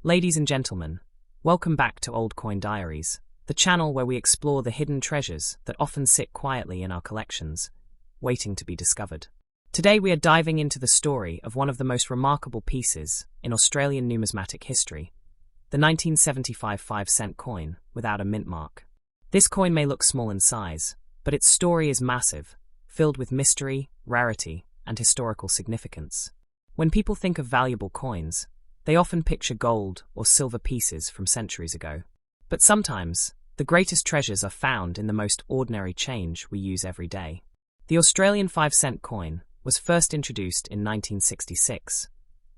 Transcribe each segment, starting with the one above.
Ladies and gentlemen, welcome back to Old Coin Diaries, the channel where we explore the hidden treasures that often sit quietly in our collections, waiting to be discovered. Today we are diving into the story of one of the most remarkable pieces in Australian numismatic history, the 1975 5-cent coin without a mint mark. This coin may look small in size, but its story is massive, filled with mystery, rarity, and historical significance. When people think of valuable coins, they often picture gold or silver pieces from centuries ago. But sometimes, the greatest treasures are found in the most ordinary change we use every day. The Australian 5-cent coin was first introduced in 1966,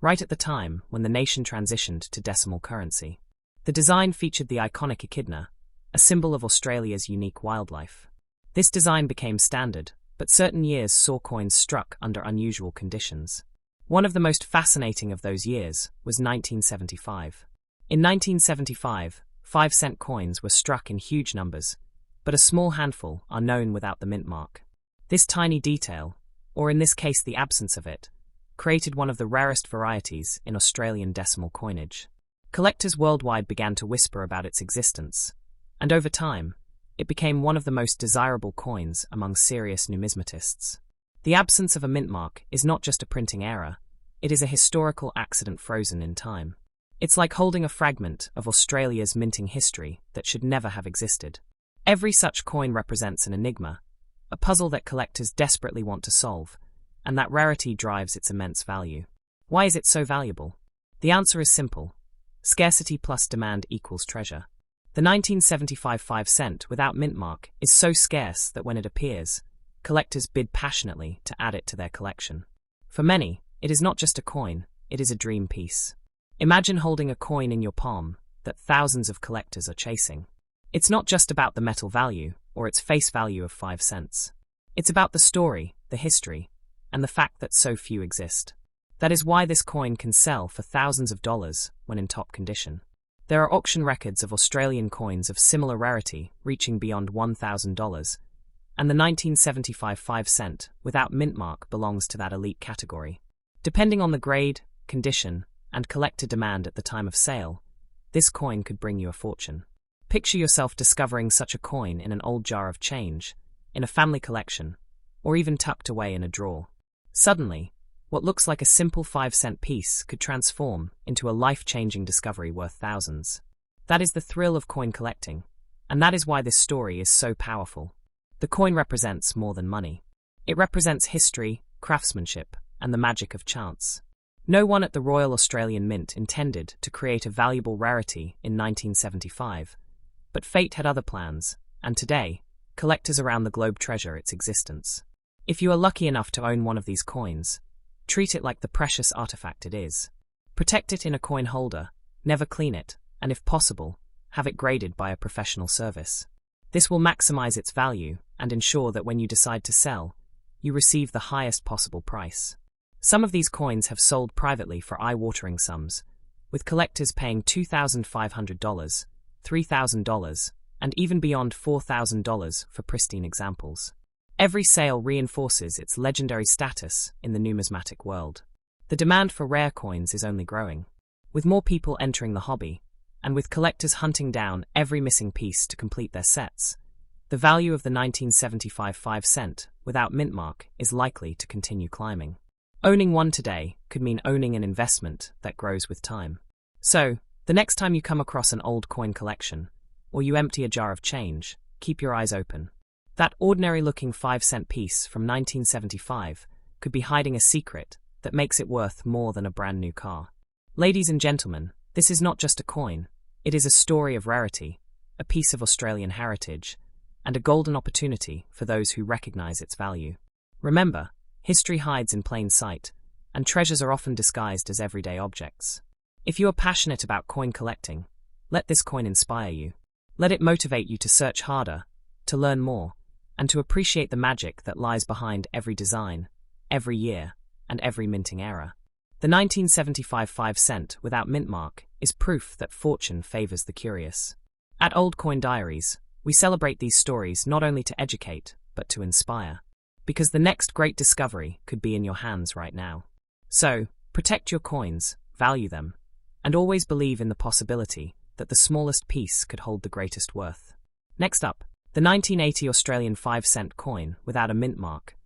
right at the time when the nation transitioned to decimal currency. The design featured the iconic echidna, a symbol of Australia's unique wildlife. This design became standard, but certain years saw coins struck under unusual conditions. One of the most fascinating of those years was 1975. In 1975, 5-cent coins were struck in huge numbers, but a small handful are known without the mint mark. This tiny detail, or in this case the absence of it, created one of the rarest varieties in Australian decimal coinage. Collectors worldwide began to whisper about its existence, and over time, it became one of the most desirable coins among serious numismatists. The absence of a mint mark is not just a printing error, it is a historical accident frozen in time. It's like holding a fragment of Australia's minting history that should never have existed. Every such coin represents an enigma, a puzzle that collectors desperately want to solve, and that rarity drives its immense value. Why is it so valuable? The answer is simple. Scarcity plus demand equals treasure. The 1975 5-cent without mint mark is so scarce that when it appears, collectors bid passionately to add it to their collection. For many, it is not just a coin, it is a dream piece. Imagine holding a coin in your palm that thousands of collectors are chasing. It's not just about the metal value or its face value of 5 cents. It's about the story, the history, and the fact that so few exist. That is why this coin can sell for thousands of dollars when in top condition. There are auction records of Australian coins of similar rarity reaching beyond $1,000, and the 1975 5-cent without mint mark belongs to that elite category. Depending on the grade, condition, and collector demand at the time of sale, this coin could bring you a fortune. Picture yourself discovering such a coin in an old jar of change, in a family collection, or even tucked away in a drawer. Suddenly, what looks like a simple 5-cent piece could transform into a life-changing discovery worth thousands. That is the thrill of coin collecting, and that is why this story is so powerful. The coin represents more than money. It represents history, craftsmanship, and the magic of chance. No one at the Royal Australian Mint intended to create a valuable rarity in 1975, but fate had other plans, and today, collectors around the globe treasure its existence. If you are lucky enough to own one of these coins, treat it like the precious artifact it is. Protect it in a coin holder, never clean it, and if possible, have it graded by a professional service. This will maximize its value and ensure that when you decide to sell, you receive the highest possible price. Some of these coins have sold privately for eye-watering sums, with collectors paying $2,500, $3,000, and even beyond $4,000 for pristine examples. Every sale reinforces its legendary status in the numismatic world. The demand for rare coins is only growing, with more people entering the hobby, and with collectors hunting down every missing piece to complete their sets. The value of the 1975 5-cent without mint mark is likely to continue climbing. Owning one today could mean owning an investment that grows with time. So, the next time you come across an old coin collection, or you empty a jar of change, keep your eyes open. That ordinary-looking 5-cent piece from 1975 could be hiding a secret that makes it worth more than a brand new car. Ladies and gentlemen, this is not just a coin, it is a story of rarity, a piece of Australian heritage, and a golden opportunity for those who recognize its value. Remember, history hides in plain sight, and treasures are often disguised as everyday objects. If you are passionate about coin collecting, let this coin inspire you. Let it motivate you to search harder, to learn more, and to appreciate the magic that lies behind every design, every year, and every minting era. The 1975 5-cent without mint mark is proof that fortune favors the curious. At Old Coin Diaries, we celebrate these stories not only to educate, but to inspire. Because the next great discovery could be in your hands right now. So, protect your coins, value them, and always believe in the possibility that the smallest piece could hold the greatest worth. Next up, the 1980 Australian 5-cent coin without a mint mark,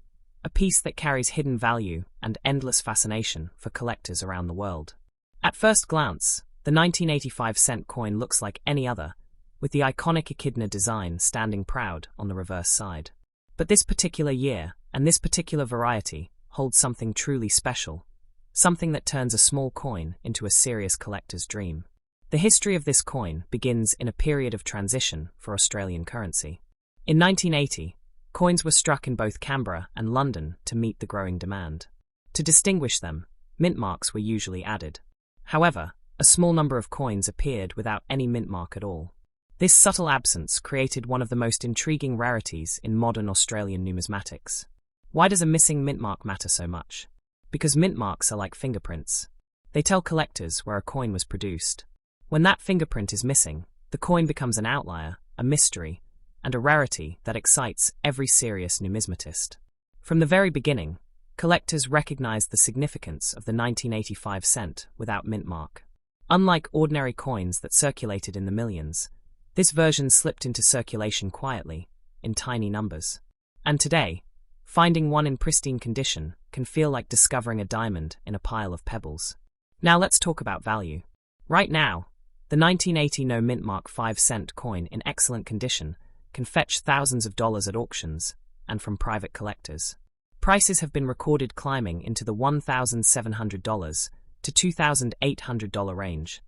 a piece that carries hidden value and endless fascination for collectors around the world. At first glance, the 1985-cent coin looks like any other, with the iconic echidna design standing proud on the reverse side. But this particular year, and this particular variety, holds something truly special, something that turns a small coin into a serious collector's dream. The history of this coin begins in a period of transition for Australian currency. In 1980, coins were struck in both Canberra and London to meet the growing demand. To distinguish them, mint marks were usually added. However, a small number of coins appeared without any mint mark at all. This subtle absence created one of the most intriguing rarities in modern Australian numismatics. Why does a missing mint mark matter so much? Because mint marks are like fingerprints. They tell collectors where a coin was produced. When that fingerprint is missing, the coin becomes an outlier, a mystery, and a rarity that excites every serious numismatist. From the very beginning, collectors recognized the significance of the 1985 cent without mint mark. Unlike ordinary coins that circulated in the millions, this version slipped into circulation quietly, in tiny numbers. And today, finding one in pristine condition can feel like discovering a diamond in a pile of pebbles. Now let's talk about value. Right now, the 1980 no mint mark 5-cent coin in excellent condition can fetch thousands of dollars at auctions and from private collectors. Prices have been recorded climbing into the $1,700 to $2,800 range,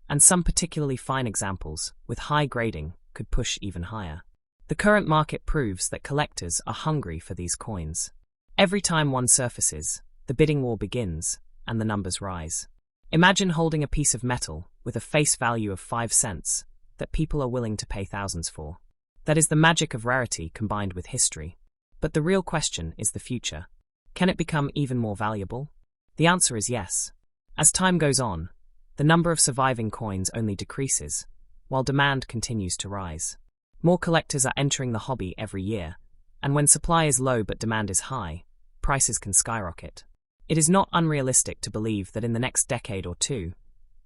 and some particularly fine examples with high grading could push even higher. The current market proves that collectors are hungry for these coins. Every time one surfaces, the bidding war begins, and the numbers rise. Imagine holding a piece of metal with a face value of 5 cents that people are willing to pay thousands for. That is the magic of rarity combined with history. But the real question is the future. Can it become even more valuable? The answer is yes. As time goes on, the number of surviving coins only decreases, while demand continues to rise. More collectors are entering the hobby every year, and when supply is low but demand is high, prices can skyrocket. It is not unrealistic to believe that in the next decade or two,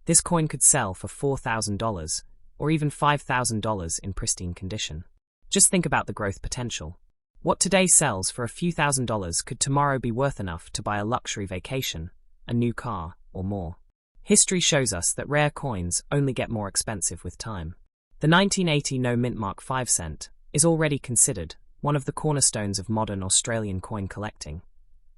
this coin could sell for $4,000 or even $5,000 in pristine condition. Just think about the growth potential. What today sells for a few $1,000s could tomorrow be worth enough to buy a luxury vacation, a new car, or more. History shows us that rare coins only get more expensive with time. The 1980 no mint mark 5 cent is already considered one of the cornerstones of modern Australian coin collecting,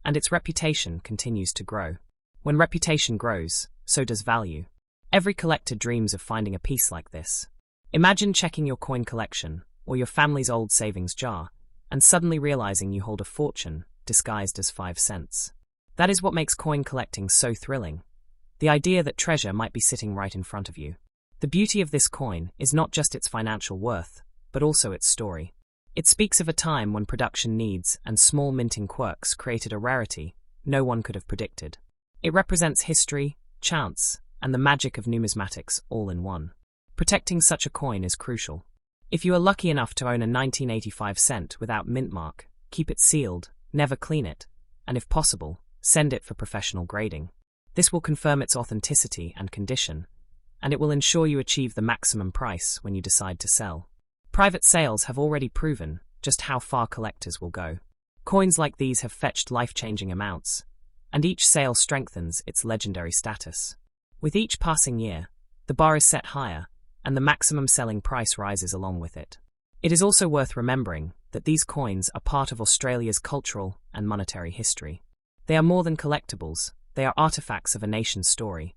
and its reputation continues to grow. When reputation grows, so does value. Every collector dreams of finding a piece like this. Imagine checking your coin collection or your family's old savings jar and suddenly realizing you hold a fortune disguised as 5 cents. That is what makes coin collecting so thrilling. The idea that treasure might be sitting right in front of you. The beauty of this coin is not just its financial worth, but also its story. It speaks of a time when production needs and small minting quirks created a rarity no one could have predicted. It represents history, chance, and the magic of numismatics all in one. Protecting such a coin is crucial. If you are lucky enough to own a 1985 cent without mint mark, keep it sealed, never clean it, and if possible, send it for professional grading. This will confirm its authenticity and condition, and it will ensure you achieve the maximum price when you decide to sell. Private sales have already proven just how far collectors will go. Coins like these have fetched life-changing amounts, and each sale strengthens its legendary status. With each passing year, the bar is set higher, and the maximum selling price rises along with it. It is also worth remembering that these coins are part of Australia's cultural and monetary history. They are more than collectibles, they are artifacts of a nation's story,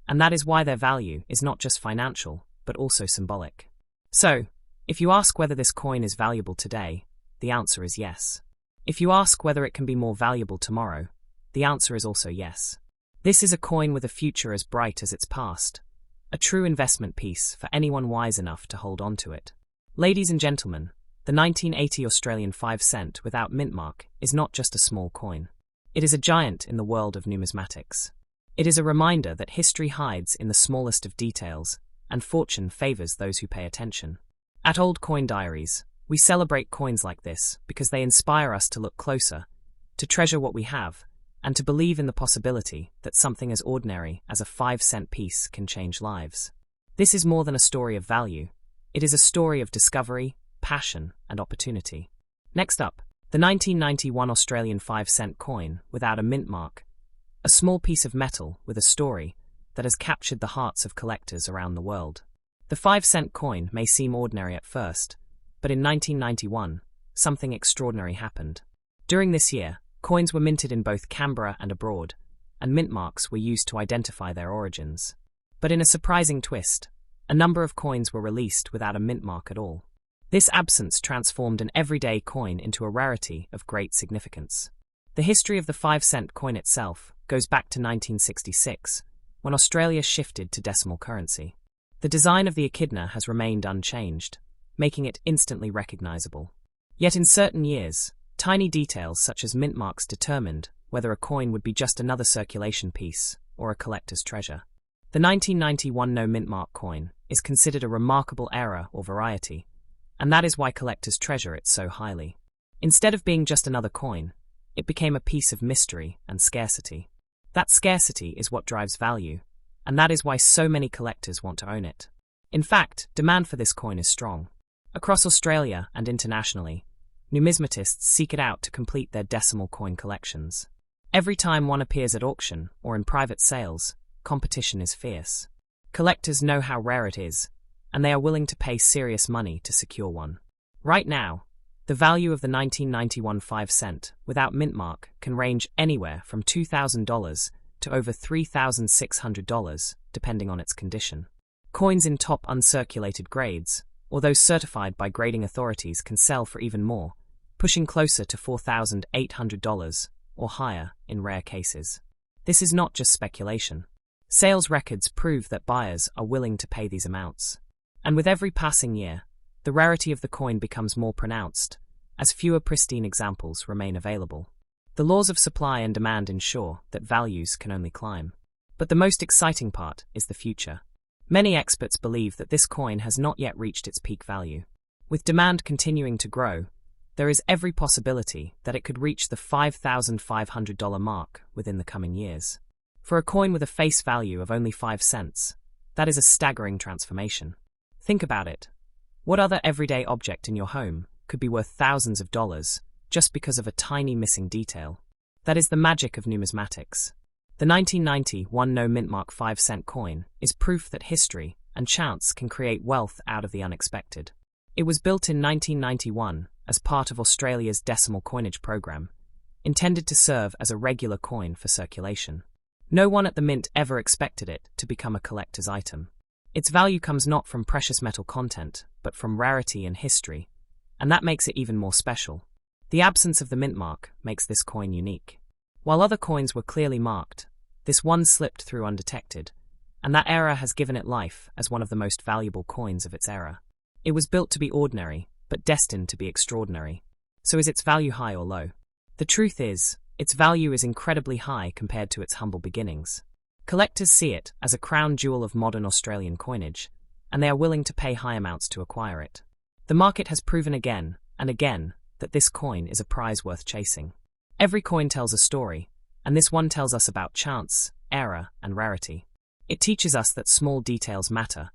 and that is why their value is not just financial, but also symbolic. So, if you ask whether this coin is valuable today, the answer is yes. If you ask whether it can be more valuable tomorrow, the answer is also yes. This is a coin with a future as bright as its past, a true investment piece for anyone wise enough to hold on to it. Ladies and gentlemen, the 1980 Australian 5 cent without mint mark is not just a small coin. It is a giant in the world of numismatics. It is a reminder that history hides in the smallest of details, and fortune favors those who pay attention. At Old Coin Diaries, we celebrate coins like this because they inspire us to look closer, to treasure what we have, and to believe in the possibility that something as ordinary as a 5-cent piece can change lives. This is more than a story of value. It is a story of discovery, passion, and opportunity. Next up, the 1991 Australian 5-cent coin without a mint mark, a small piece of metal with a story that has captured the hearts of collectors around the world. The 5-cent coin may seem ordinary at first, but in 1991, something extraordinary happened. During this year, coins were minted in both Canberra and abroad, and mint marks were used to identify their origins. But in a surprising twist, a number of coins were released without a mint mark at all. This absence transformed an everyday coin into a rarity of great significance. The history of the 5-cent coin itself goes back to 1966, when Australia shifted to decimal currency. The design of the echidna has remained unchanged, making it instantly recognizable. Yet in certain years, tiny details such as mint marks determined whether a coin would be just another circulation piece or a collector's treasure. The 1991 no mint mark coin is considered a remarkable error or variety, and that is why collectors treasure it so highly. Instead of being just another coin, it became a piece of mystery and scarcity. That scarcity is what drives value, and that is why so many collectors want to own it. In fact, demand for this coin is strong. Across Australia and internationally, numismatists seek it out to complete their decimal coin collections. Every time one appears at auction or in private sales, competition is fierce. Collectors know how rare it is, and they are willing to pay serious money to secure one. Right now, the value of the 1991 5-cent without mint mark can range anywhere from $2,000 to over $3,600, depending on its condition. Coins in top uncirculated grades, or those certified by grading authorities, can sell for even more, pushing closer to $4,800 or higher in rare cases. This is not just speculation. Sales records prove that buyers are willing to pay these amounts. And with every passing year, the rarity of the coin becomes more pronounced, as fewer pristine examples remain available. The laws of supply and demand ensure that values can only climb. But the most exciting part is the future. Many experts believe that this coin has not yet reached its peak value. With demand continuing to grow, there is every possibility that it could reach the $5,500 mark within the coming years. For a coin with a face value of only 5 cents, that is a staggering transformation. Think about it. What other everyday object in your home could be worth thousands of dollars just because of a tiny missing detail? That is the magic of numismatics. The 1991 no mint mark 5-cent coin is proof that history and chance can create wealth out of the unexpected. It was built in 1991 as part of Australia's decimal coinage program, intended to serve as a regular coin for circulation. No one at the mint ever expected it to become a collector's item. Its value comes not from precious metal content, but from rarity and history, and that makes it even more special. The absence of the mint mark makes this coin unique. While other coins were clearly marked, this one slipped through undetected, and that error has given it life as one of the most valuable coins of its era. It was built to be ordinary, but destined to be extraordinary. So is its value high or low? The truth is, its value is incredibly high compared to its humble beginnings. Collectors see it as a crown jewel of modern Australian coinage, and they are willing to pay high amounts to acquire it. The market has proven again and again that this coin is a prize worth chasing. Every coin tells a story, and this one tells us about chance, error, and rarity. It teaches us that small details matter,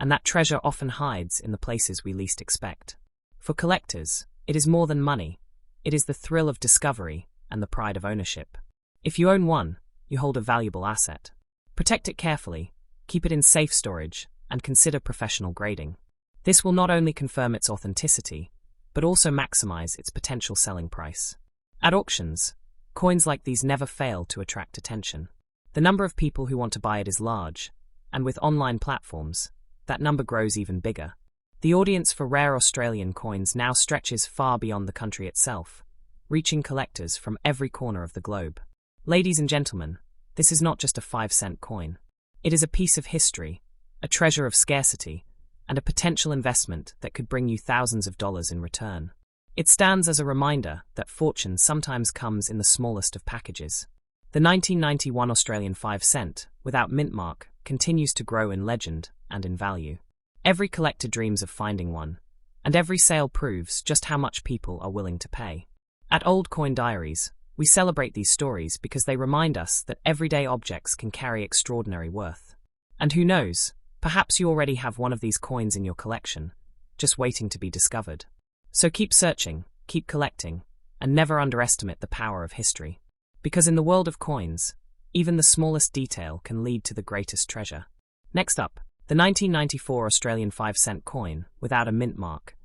and that treasure often hides in the places we least expect. For collectors, it is more than money. It is the thrill of discovery and the pride of ownership. If you own one, you hold a valuable asset. Protect it carefully, keep it in safe storage, and consider professional grading. This will not only confirm its authenticity, but also maximize its potential selling price. At auctions, coins like these never fail to attract attention. The number of people who want to buy it is large, and with online platforms, that number grows even bigger. The audience for rare Australian coins now stretches far beyond the country itself, reaching collectors from every corner of the globe. Ladies and gentlemen, this is not just a 5-cent coin. It is a piece of history, a treasure of scarcity, and a potential investment that could bring you thousands of dollars in return. It stands as a reminder that fortune sometimes comes in the smallest of packages. The 1991 Australian 5-cent, without mint mark, continues to grow in legend and in value. Every collector dreams of finding one, and every sale proves just how much people are willing to pay. At Old Coin Diaries, We celebrate these stories because they remind us that everyday objects can carry extraordinary worth. And who knows, perhaps you already have one of these coins in your collection, just waiting to be discovered. So keep searching, keep collecting, and never underestimate the power of history. Because in the world of coins, even the smallest detail can lead to the greatest treasure. Next up, the 1994 Australian 5-cent coin without a mint mark,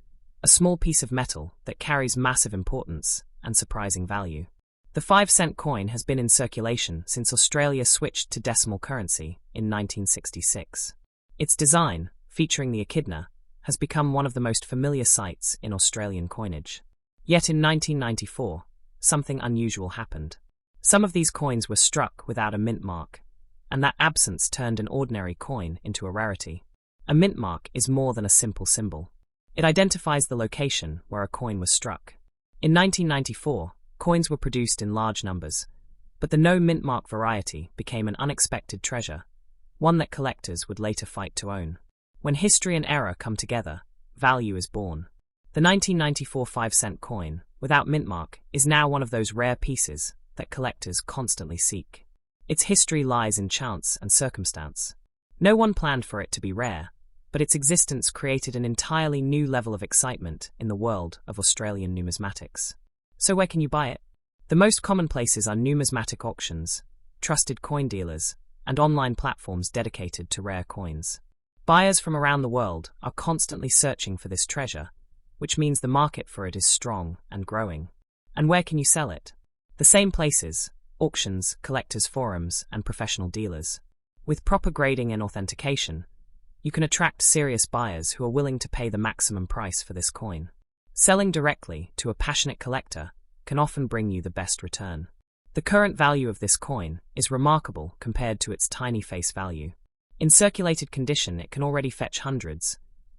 a small piece of metal that carries massive importance and surprising value. The 5-cent coin has been in circulation since Australia switched to decimal currency in 1966. Its design, featuring the echidna, has become one of the most familiar sights in Australian coinage. Yet in 1994, something unusual happened. Some of these coins were struck without a mint mark, and that absence turned an ordinary coin into a rarity. A mint mark is more than a simple symbol. It identifies the location where a coin was struck. In 1994, coins were produced in large numbers, but the no mint mark variety became an unexpected treasure, one that collectors would later fight to own. When history and error come together, value is born. The 1994 5-cent coin, without mint mark, is now one of those rare pieces that collectors constantly seek. Its history lies in chance and circumstance. No one planned for it to be rare, but its existence created an entirely new level of excitement in the world of Australian numismatics. So where can you buy it? The most common places are numismatic auctions, trusted coin dealers, and online platforms dedicated to rare coins. Buyers from around the world are constantly searching for this treasure, which means the market for it is strong and growing. And where can you sell it? The same places: auctions, collectors' forums, and professional dealers. With proper grading and authentication, you can attract serious buyers who are willing to pay the maximum price for this coin. Selling directly to a passionate collector can often bring you the best return. The current value of this coin is remarkable compared to its tiny face value. In circulated condition, it can already fetch hundreds,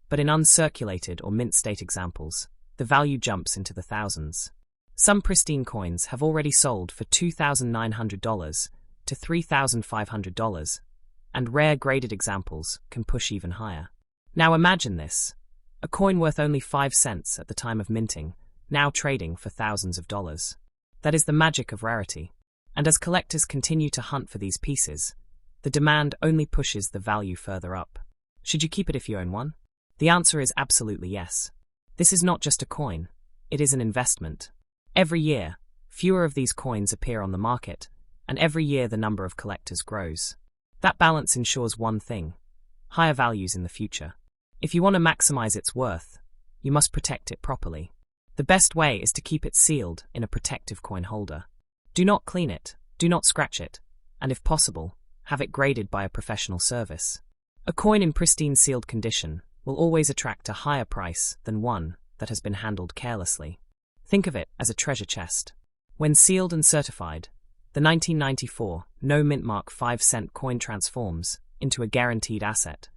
but in uncirculated or mint state examples, the value jumps into the thousands. Some pristine coins have already sold for $2,900 to $3,500, and rare graded examples can push even higher. Now imagine this: a coin worth only 5 cents at the time of minting, now trading for thousands of dollars. That is the magic of rarity. And as collectors continue to hunt for these pieces, the demand only pushes the value further up. Should you keep it if you own one? The answer is absolutely yes. This is not just a coin, it is an investment. Every year, fewer of these coins appear on the market, and every year the number of collectors grows. That balance ensures one thing: higher values in the future. If you want to maximize its worth, you must protect it properly. The best way is to keep it sealed in a protective coin holder. Do not clean it, do not scratch it, and if possible, have it graded by a professional service. A coin in pristine sealed condition will always attract a higher price than one that has been handled carelessly. Think of it as a treasure chest. When sealed and certified, the 1994 no mint mark 5-cent coin transforms into a guaranteed asset,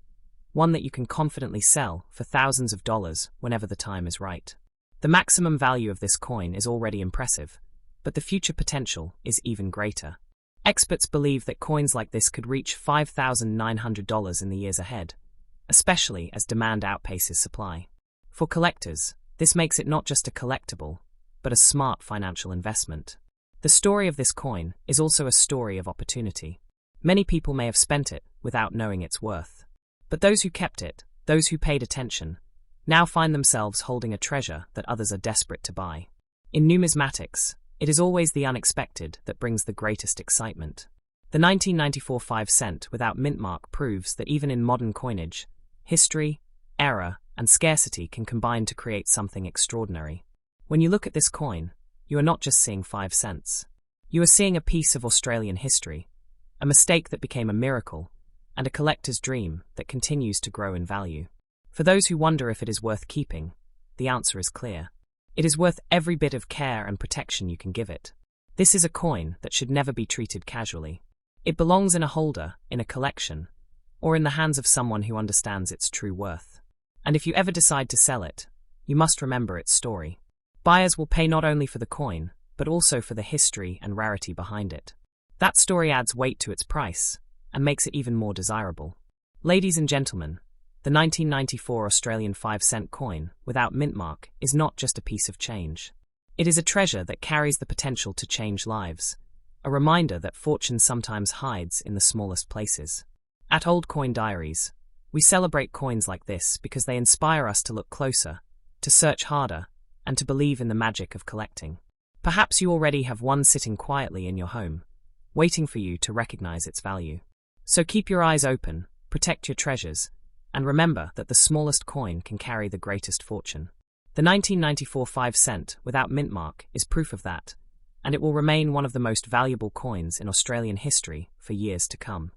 one that you can confidently sell for thousands of dollars whenever the time is right. The maximum value of this coin is already impressive, but the future potential is even greater. Experts believe that coins like this could reach $5,900 in the years ahead, especially as demand outpaces supply. For collectors, this makes it not just a collectible, but a smart financial investment. The story of this coin is also a story of opportunity. Many people may have spent it without knowing its worth. But those who kept it, those who paid attention, now find themselves holding a treasure that others are desperate to buy. In numismatics, it is always the unexpected that brings the greatest excitement. The 1994 5-cent without mint mark proves that even in modern coinage, history, error, and scarcity can combine to create something extraordinary. When you look at this coin, you are not just seeing 5 cents. You are seeing a piece of Australian history, a mistake that became a miracle, and a collector's dream that continues to grow in value. For those who wonder if it is worth keeping, the answer is clear. It is worth every bit of care and protection you can give it. This is a coin that should never be treated casually. It belongs in a holder, in a collection, or in the hands of someone who understands its true worth. And if you ever decide to sell it, you must remember its story. Buyers will pay not only for the coin, but also for the history and rarity behind it. That story adds weight to its price, and makes it even more desirable. Ladies and gentlemen, the 1994 Australian 5-cent coin, without mint mark, is not just a piece of change. It is a treasure that carries the potential to change lives, a reminder that fortune sometimes hides in the smallest places. At Old Coin Diaries, we celebrate coins like this because they inspire us to look closer, to search harder, and to believe in the magic of collecting. Perhaps you already have one sitting quietly in your home, waiting for you to recognize its value. So keep your eyes open, protect your treasures, and remember that the smallest coin can carry the greatest fortune. The 1994 5-cent without mintmark is proof of that, and it will remain one of the most valuable coins in Australian history for years to come.